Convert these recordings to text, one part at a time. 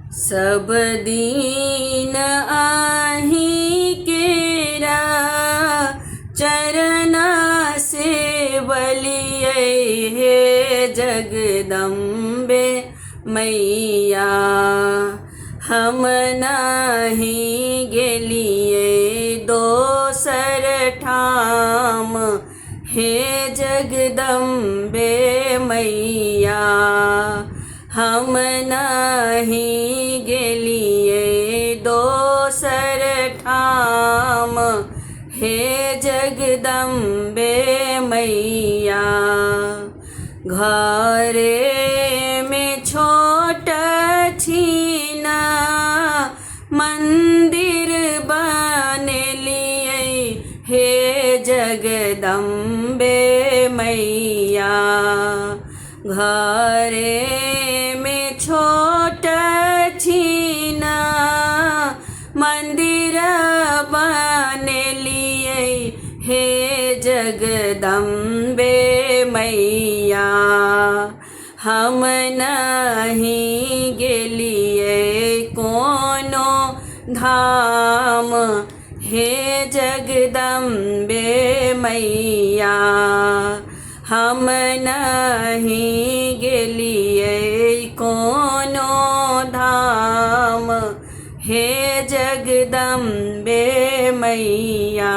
सब दीन आही केरा चरना से बलिए हे जगदम्बे मैया। हम नाही गेलिए दोसर ठाम हे जगदम्बे मैया। हम नहीं गेलिए दोसर ठाम हे जगदम्बे मैया। घरे में छोट छीना मंदिर बनेलिए हे जगदम्बे मैया। घरे में छोट छीना मंदिर बनेलिए हे जगदम्बे मैया। हम नहीं गेलिए कोनो धाम हे जगदम्बे मैया। हम नहीं गेलिए कोनो धाम हे जगदम्बे मैया।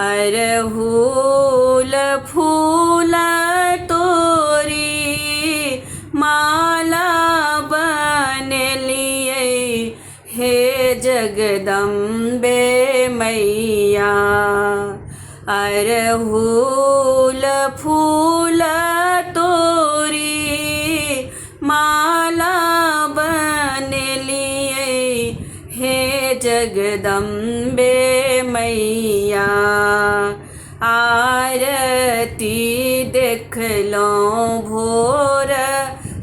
अरहुल फूल तोरी माला बनेलिए हे जगदम्बे मैया। अरहुल फूल तोरी माला बनेलिए हे जगदम्बे मैया। आरती देखलो भोर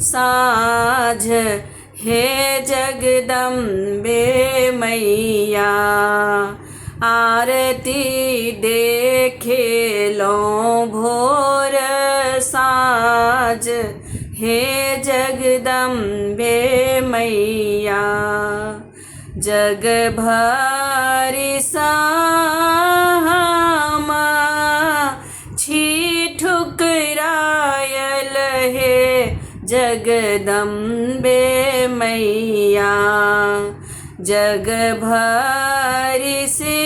साँझ हे जगदम्बे मैया। आरती देखेलो भोर साँझ हे जगदम्बे मैया। जग भरि सामा छी ठुकरायल हे जगदम्बे मैया। जग भरि से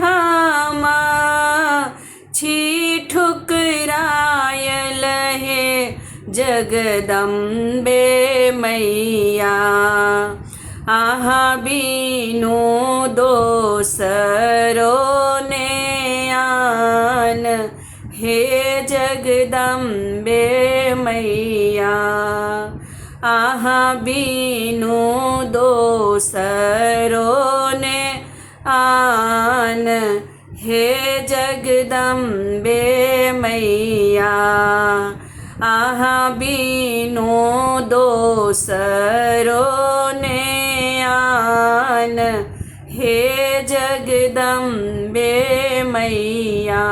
हामा छी ठुकरायल हे जगदम्बे मैया। आहा बीनु दोसरो ने आन हे जगदम्बे मैया। आहा बीनु दोसरो ने आन हे जगदम्बे मैया। आहा बीनु दोसरो ने आन हे जगदम्बे मैया।